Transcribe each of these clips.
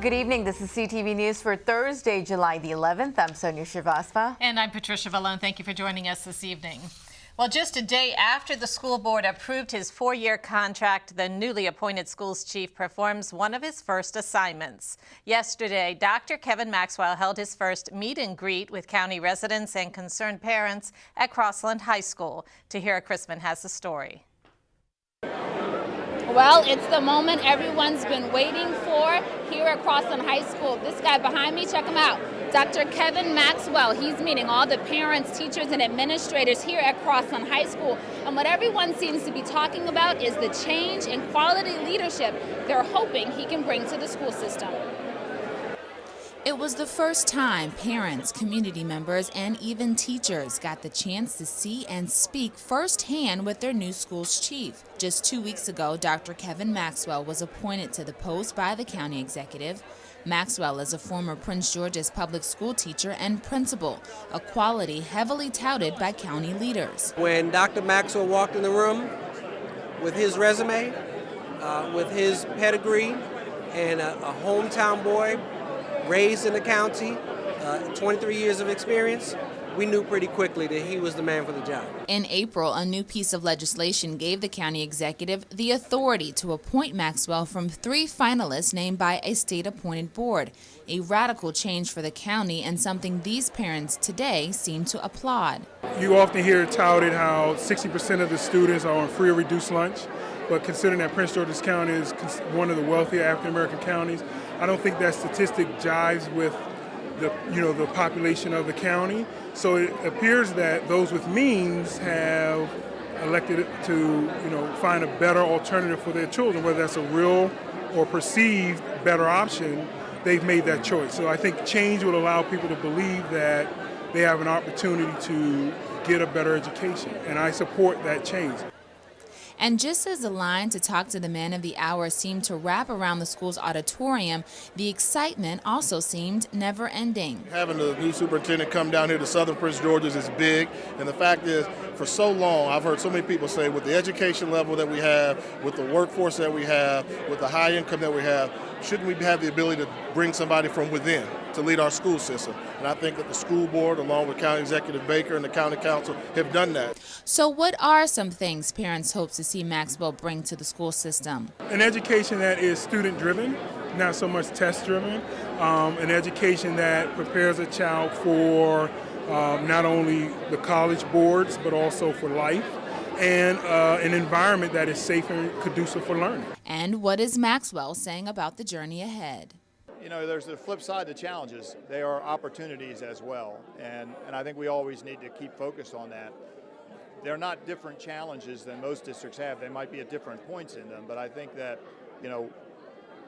Good evening. This is CTV News for Thursday, July the 11th. I'm Sonia Shrivastava. And I'm Patricia Vallone. Thank you for joining us this evening. Well, just a day after the school board approved his 4-year contract, the newly appointed schools chief performs one of his first assignments. Yesterday, Dr. Kevin Maxwell held his first meet and greet with county residents and concerned parents at Crossland High School. TAHIRA CHRISTMON has the story. Well, it's the moment everyone's been waiting for here at Crossland High School. This guy behind me, check him out. Dr. Kevin Maxwell, he's meeting all the parents, teachers, and administrators here at Crossland High School. And what everyone seems to be talking about is the change in quality leadership they're hoping he can bring to the school system. It was the first time parents, community members, and even teachers got the chance to see and speak firsthand with their new school's chief. Just 2 weeks ago, Dr. Kevin Maxwell was appointed to the post by the county executive. Maxwell is a former Prince George's public school teacher and principal, a quality heavily touted by county leaders. When Dr. Maxwell walked in the room with his resume, with his pedigree, and a hometown boy, raised in the county, 23 years of experience, we knew pretty quickly that he was the man for the job. In April, a new piece of legislation gave the county executive the authority to appoint Maxwell from 3 finalists named by a state-appointed board, a radical change for the county and something these parents today seem to applaud. You often hear it touted how 60% of the students are on free or reduced lunch, but considering that Prince George's County is one of the wealthier African-American counties, I don't think that statistic jives with the population of the county. So it appears that those with means have elected to find a better alternative for their children, whether that's a real or perceived better option. They've made that choice. So I think change will allow people to believe that they have an opportunity to get a better education, and I support that change. And just as the line to talk to the man of the hour seemed to wrap around the school's auditorium, the excitement also seemed never-ending. Having the new superintendent come down here to Southern Prince George's is big, and the fact is, for so long, I've heard so many people say, with the education level that we have, with the workforce that we have, with the high income that we have, shouldn't we have the ability to bring somebody from within to lead our school system? And I think that the school board, along with County Executive Baker and the County Council, have done that. So what are some things parents hope to see Maxwell bring to the school system? An education that is student-driven, not so much test-driven. An education that prepares a child for not only the college boards, but also for life. And an environment that is safe and conducive for learning. And what is Maxwell saying about the journey ahead? There's the flip side to challenges. They are opportunities as well, and I think we always need to keep focused on that. They're not different challenges than most districts have. They might be at different points in them, but I think that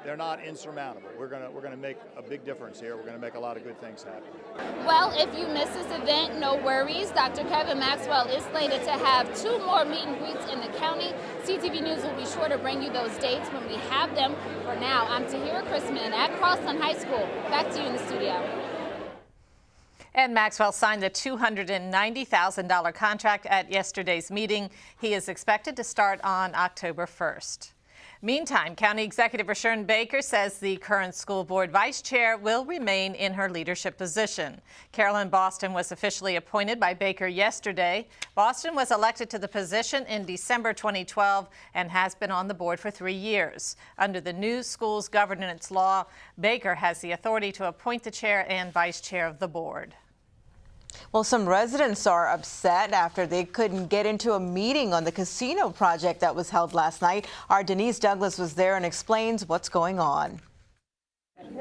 they're not insurmountable. We're gonna make a big difference here. We're gonna make a lot of good things happen. Well, if you miss this event, no worries. Dr. Kevin Maxwell is slated to have 2 more meet and greets in the county. CTV News will be sure to bring you those dates when we have them. For now, I'm TAHIRA CHRISTMON at Crossland High School. Back to you in the studio. And Maxwell signed the $290,000 contract at yesterday's meeting. He is expected to start on October 1st. Meantime, County Executive Rashern Baker says the current school board vice chair will remain in her leadership position. Carolyn Boston was officially appointed by Baker yesterday. Boston was elected to the position in December 2012 and has been on the board for 3 years. Under the new schools governance law, Baker has the authority to appoint the chair and vice chair of the board. Well, some residents are upset after they couldn't get into a meeting on the casino project that was held last night. Our Denise Douglas was there and explains what's going on.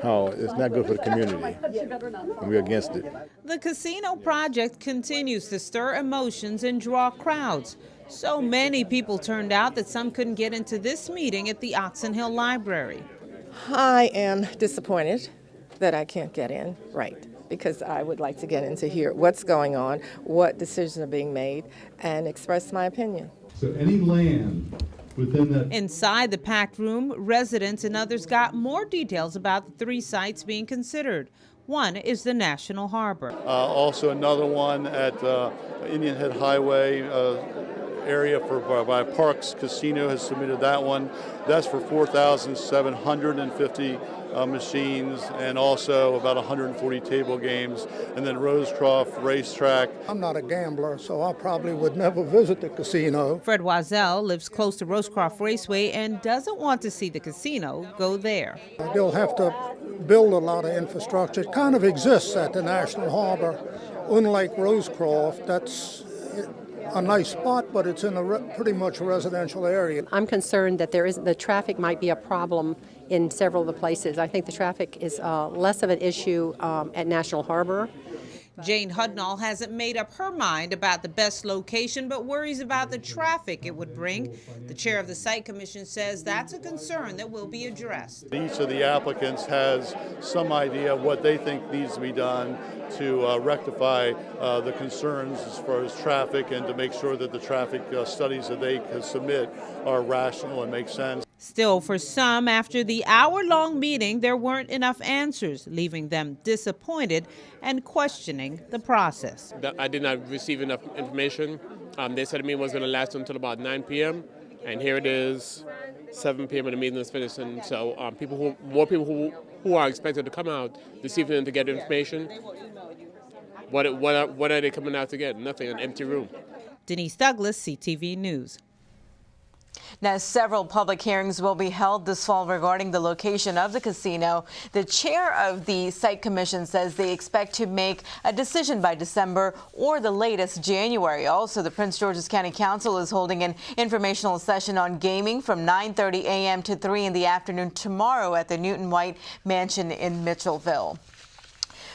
How it's not good for the community, and we're against it. The casino project continues to stir emotions and draw crowds. So many people turned out that some couldn't get into this meeting at the Oxon Hill Library. I am disappointed that I can't get in, because I would like to get in to hear what's going on, what decisions are being made, and express my opinion. So any land within that... Inside the packed room, residents and others got more details about the 3 sites being considered. One is the National Harbor. Also another one at Indian Head Highway area by Parks Casino has submitted that one. That's for 4,750 machines and also about 140 table games. And then Rosecroft Racetrack. I'm not a gambler, so I probably would never visit the casino. Fred WALZEL lives close to Rosecroft Raceway and doesn't want to see the casino go there. They'll have to build a lot of infrastructure. It kind of exists at the National Harbor. Unlike Rosecroft, that's a nice spot, but it's in a pretty much residential area. I'm concerned that the traffic might be a problem in several of the places. I think the traffic is less of an issue at National Harbor. Jane HUDNALL hasn't made up her mind about the best location, but worries about the traffic it would bring. The chair of the site commission says that's a concern that will be addressed. Each of the applicants has some idea of what they think needs to be done to rectify the concerns as far as traffic and to make sure that the traffic studies that they can submit are rational and make sense. Still, for some, after the hour-long meeting, there weren't enough answers, leaving them disappointed and questioning the process. I did not receive enough information. They said the meeting was going to last until about 9 p.m. and here it is, 7 p.m. and the meeting is finished. And so more people who are expected to come out this evening to get information. What are they coming out to get? Nothing, an empty room. Denise Douglas, CTV News. Now, several public hearings will be held this fall regarding the location of the casino. The chair of the site commission says they expect to make a decision by December or the latest January. Also, the Prince George's County Council is holding an informational session on gaming from 9:30 a.m. to 3 in the afternoon tomorrow at the Newton White Mansion in Mitchellville.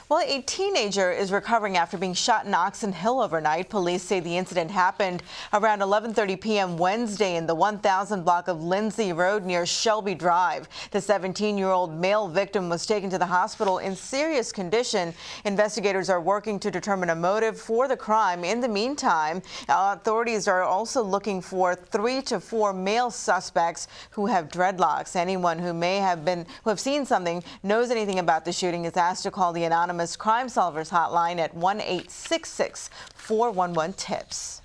Well, a teenager is recovering after being shot in Oxon Hill overnight. Police say the incident happened around 11:30 p.m. Wednesday in the 1000 block of Lindsay Road near Shelby Drive. The 17-year-old male victim was taken to the hospital in serious condition. Investigators are working to determine a motive for the crime. In the meantime, authorities are also looking for 3 to 4 male suspects who have dreadlocks. Anyone who who have seen something, knows anything about the shooting is asked to call the anonymous Crime Solvers hotline at 1-866-411-TIPS.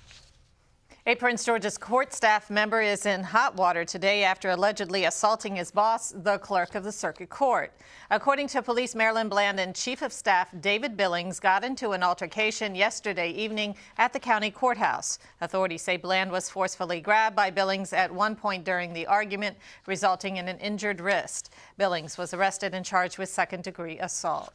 A Prince George's court staff member is in hot water today after allegedly assaulting his boss, the clerk of the circuit court. According to police, Marilyn Bland and Chief of Staff David Billings got into an altercation yesterday evening at the county courthouse. Authorities say Bland was forcefully grabbed by Billings at one point during the argument, resulting in an injured wrist. Billings was arrested and charged with second-degree assault.